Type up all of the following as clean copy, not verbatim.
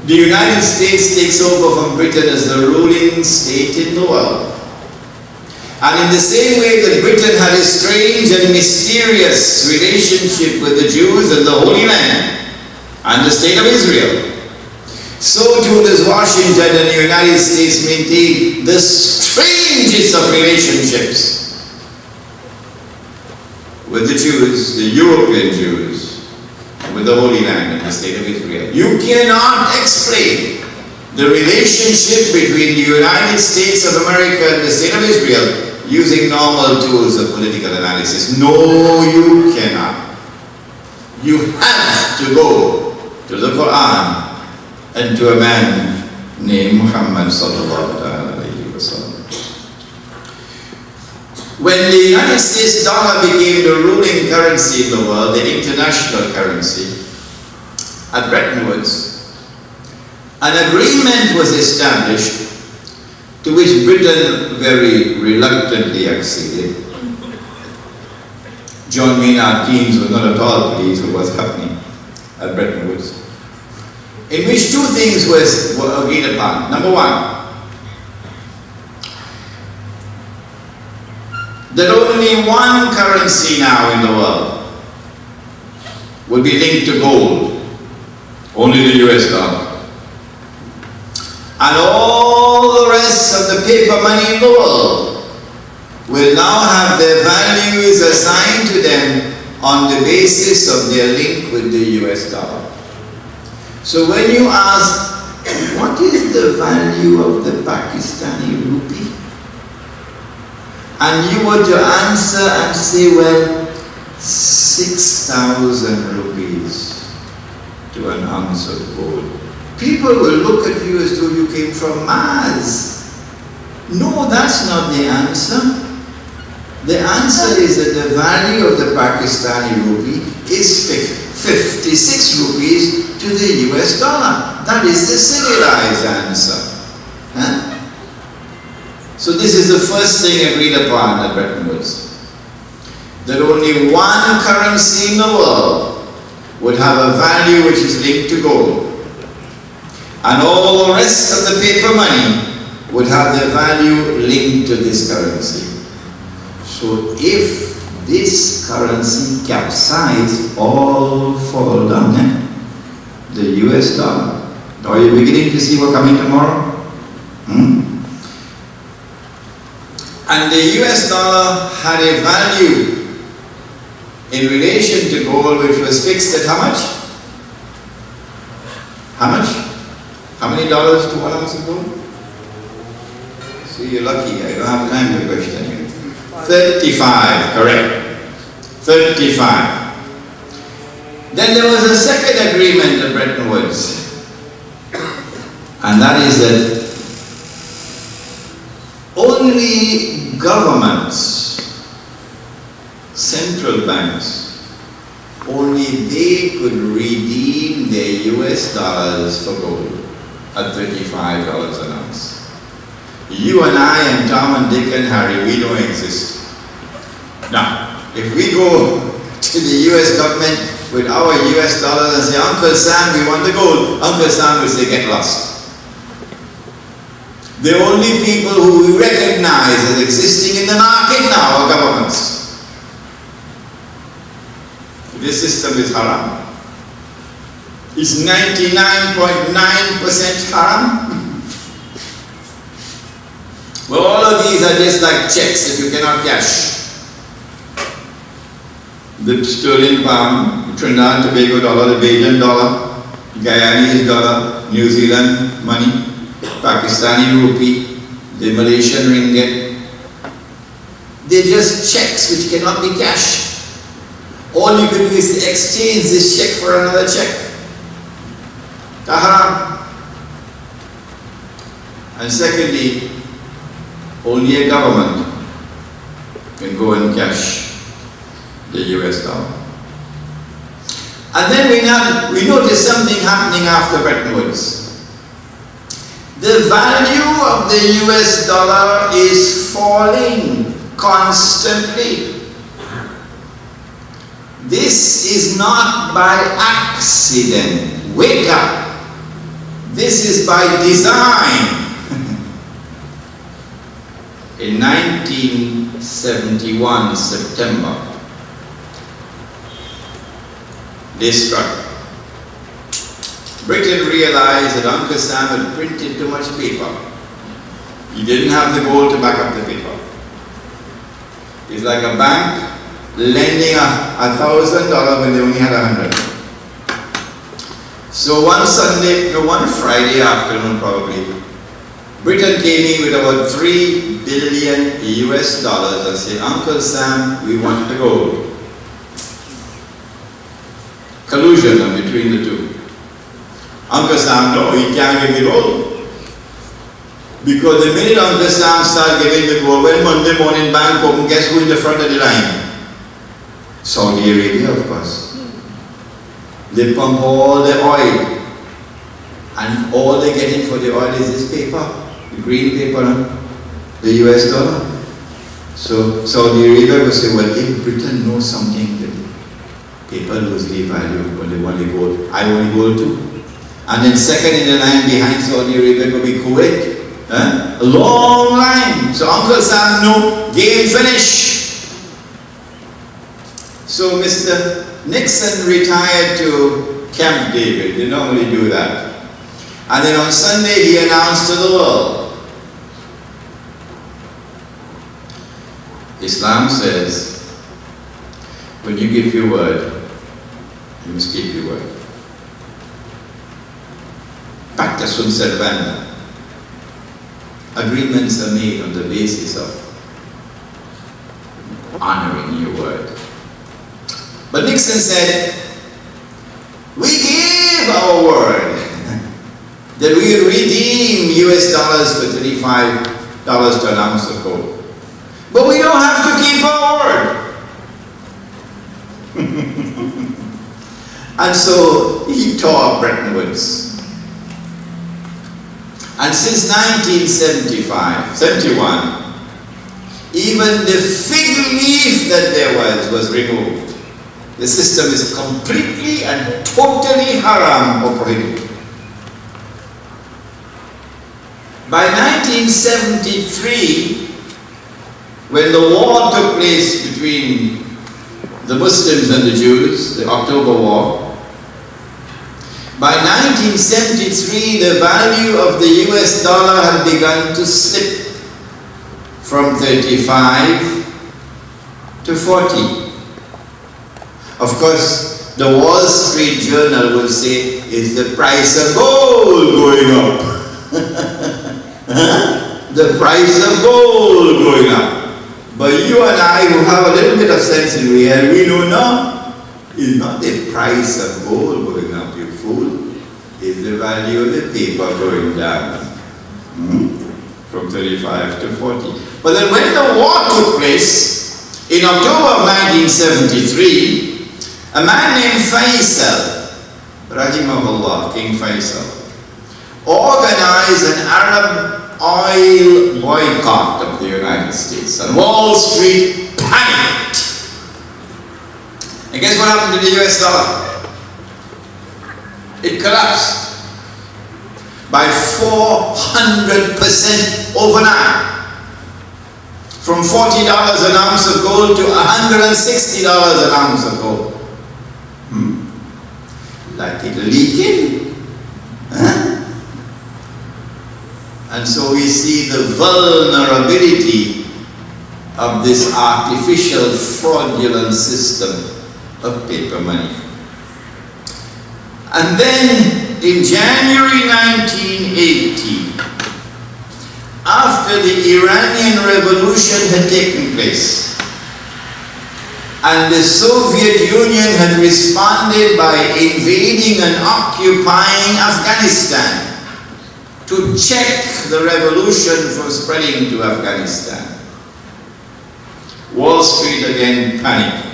the United States takes over from Britain as the ruling state in the world. And in the same way that Britain had a strange and mysterious relationship with the Jews and the Holy Land and the state of Israel, so too does Washington and the United States maintain the strangest of relationships with the Jews, the European Jews, with the Holy Land and the state of Israel. You cannot explain the relationship between the United States of America and the state of Israel using normal tools of political analysis. No, you cannot. You have to go to the Quran and to a man named Muhammad sallallahu alayhi wa sallam. When the United States dollar became the ruling currency in the world, the international currency, at Bretton Woods, an agreement was established to which Britain very reluctantly acceded. John Maynard Keynes was not at all pleased with what was happening at Bretton Woods, in which two things were agreed upon. Number one, that only one currency now in the world would be linked to gold, only the US dollar. And all the rest of the paper money in the world will now have their values assigned to them on the basis of their link with the US dollar. So when you ask, what is the value of the Pakistani rupee? And you were to answer and say, well, 6,000 rupees to an ounce of gold. People will look at you as though you came from Mars. No, that's not the answer. The answer is that the value of the Pakistani rupee is 56 rupees to the US dollar. That is the civilized answer. Huh? So this is the first thing agreed upon at Bretton Woods. That only one currency in the world would have a value which is linked to gold. And all the rest of the paper money would have their value linked to this currency. So if this currency capsizes, all fall down. The US dollar. Are you beginning to see what's coming tomorrow? And the US dollar had a value in relation to gold which was fixed at how much? How much? How many dollars to 1 ounce of gold? See, you're lucky. I don't have time to question you. 35, correct. 35. Then there was a second agreement at Bretton Woods. And that is that only governments, central banks, only they could redeem their US dollars for gold at $35 an ounce. You and I and Tom and Dick and Harry, we don't exist. Now, if we go to the US government with our US dollars and say, Uncle Sam, we want the gold, Uncle Sam will say, get lost. The only people who we recognize as existing in the market now are governments. This system is haram. It's 99.9% haram. Well, all of these are just like checks that you cannot cash. The sterling pound, the Trinidad and Tobago dollar, the Bajan dollar, Guyanese dollar, New Zealand money, Pakistani rupee, the Malaysian ringgit. They're just checks which cannot be cashed. All you can do is exchange this check for another check. Haram. And secondly, only a government can go and cash the US dollar. And then we noticed something happening after Bretton Woods. The value of the US dollar is falling constantly. This is not by accident. Wake up. This is by design. In 1971, September, they struck. Britain realized that Uncle Sam had printed too much paper. He didn't have the gold to back up the paper. It's like a bank lending $1,000 when they only had 100. So one Friday afternoon probably, Britain came in with about $3 billion US and said, Uncle Sam, we want the gold. Collusion between the two. Uncle Sam, no, he can't give the gold. Because the minute Uncle Sam started giving the gold, when Monday morning bank open, guess who in the front of the line? Saudi Arabia, of course. They pump all the oil. And all they're getting for the oil is this paper. The green paper, the US dollar. So Saudi Arabia will say, well, if Britain knows something, the paper loses the value when they want the gold. I want the gold too. And then second in the line behind Saudi Arabia will be Kuwait. A long line. So Uncle Sam, no, game finished. So Mr. Nixon retired to Camp David. They normally do that. And then on Sunday he announced to the world, Islam says, when you give your word, you must keep your word. Pacta sunt servanda. Agreements are made on the basis of honoring your word. But Nixon said, we gave our word that we would redeem US dollars for $35 to an ounce of gold. But we don't have to keep our word. And so he tore up Bretton Woods. And since 1971, even the fig leaf that there was removed. The system is completely and totally haram or prohibited. By 1973, when the war took place between the Muslims and the Jews, the October War, by 1973, the value of the US dollar had begun to slip from 35 to 40. Of course, the Wall Street Journal will say, is the price of gold going up? The price of gold going up. But you and I, who have a little bit of sense in we know now, it's not the price of gold going up, you fool. It's the value of the paper going down. From 35 to 40. But then when the war took place, in October of 1973, a man named Faisal, Rahimahullah, King Faisal, organized an Arab oil boycott of the United States, and Wall Street panicked. And guess what happened to the US dollar? It collapsed by 400% overnight. From $40 an ounce of gold to $160 an ounce of gold. Like it leaking. And so we see the vulnerability of this artificial fraudulent system of paper money. And then in January 1980, after the Iranian Revolution had taken place, and the Soviet Union had responded by invading and occupying Afghanistan to check the revolution from spreading to Afghanistan. Wall Street again panicked.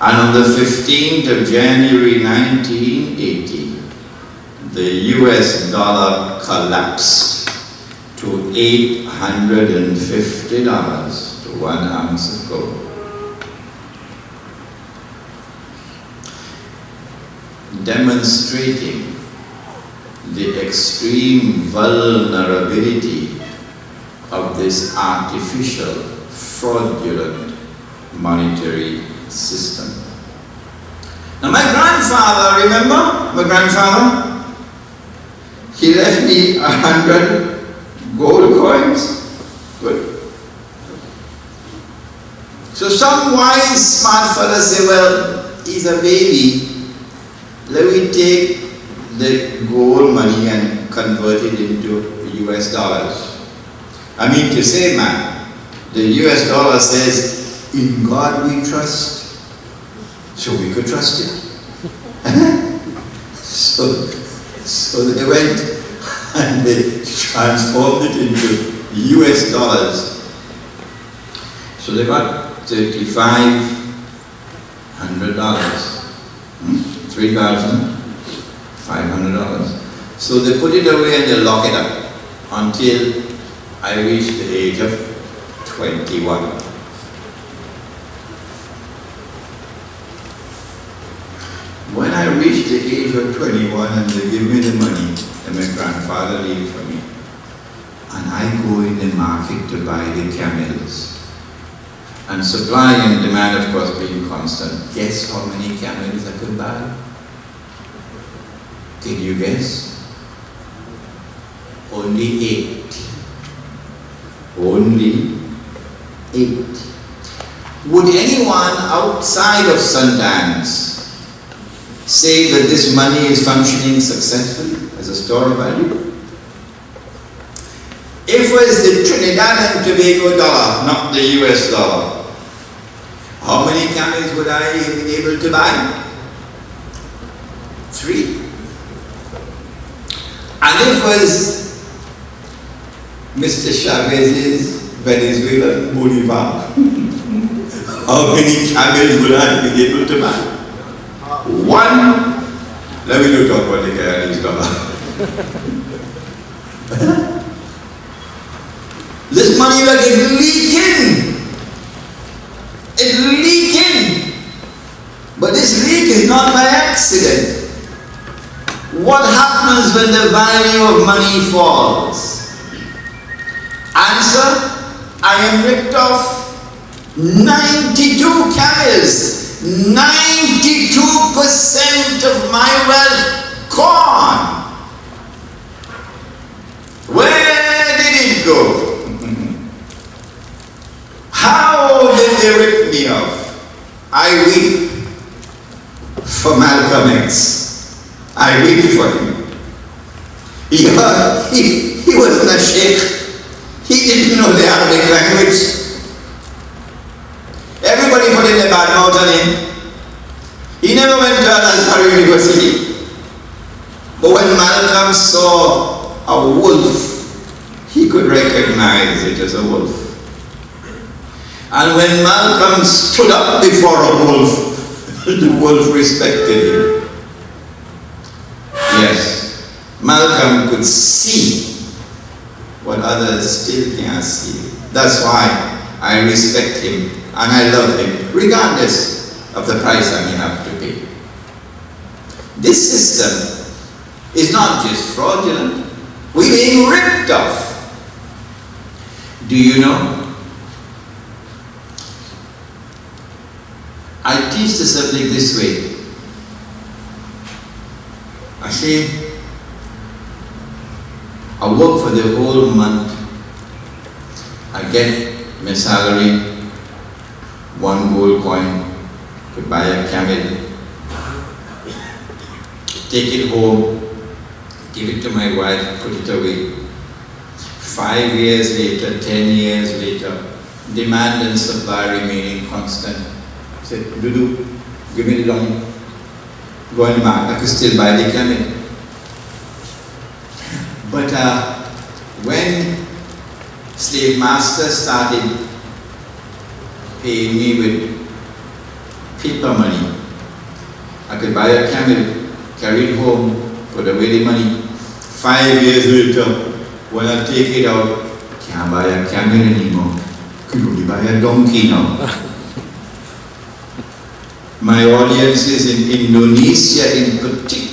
And on the 15th of January 1980, the US dollar collapsed to $850 to 1 ounce of gold. Demonstrating the extreme vulnerability of this artificial, fraudulent monetary system. Now my grandfather, remember my grandfather? He left me 100 gold coins. Good. So some wise, smart fellas say, well, he's a baby. Let me take the gold money and convert it into US dollars. I mean to say, man, the US dollar says, in God we trust, so we could trust it. so they went and they transformed it into US dollars. So they got $3,500, $3,500. So they put it away and they lock it up until I reached the age of 21. When I reached the age of 21 and they give me the money that my grandfather leave for me, and I go in the market to buy the camels, and supply and demand, of course, being constant. Guess how many camels I could buy? Can you guess? Only 8. Only 8. Would anyone outside of St. Anne's say that this money is functioning successfully as a store of value? If it was the Trinidad and Tobago dollar, not the US dollar, how many camels would I have been able to buy? 3. And if it was Mr. Chavez's Venezuelan Bolivar, how many camels would I have been able to buy? 1. Let me not talk about the Guyanese dollar. This money like it's leaking. It's leaking. But this leak is not by accident. What happens when the value of money falls? Answer, I am ripped off 92 camels. 92% of my wealth gone. Where did it go? How did they rip me off? I weep for Malcolm X. I weep for him. He wasn't a sheikh. He didn't know the Arabic language. Everybody put in a bad mouth on him. He never went to Al-Azhar University. But when Malcolm saw a wolf, he could recognize it as a wolf. And when Malcolm stood up before a wolf, the wolf respected him. Yes, Malcolm could see what others still can't see. That's why I respect him and I love him, regardless of the price I may have to pay. This system is not just fraudulent, we're being ripped off. Do you know? I teach the subject this way. I say, I work for the whole month. I get my salary, 1 gold coin to buy a camel, take it home, give it to my wife, put it away. 5 years later, 10 years later, demand and supply remaining constant. I said, Dudu, give me the money. Go on the market, I could still buy the camel. But when slave masters started paying me with paper money, I could buy a camel, carry it home, put away the money. 5 years later, when I take it out, can't buy a camel anymore. Could only buy a donkey now. My audiences in Indonesia in particular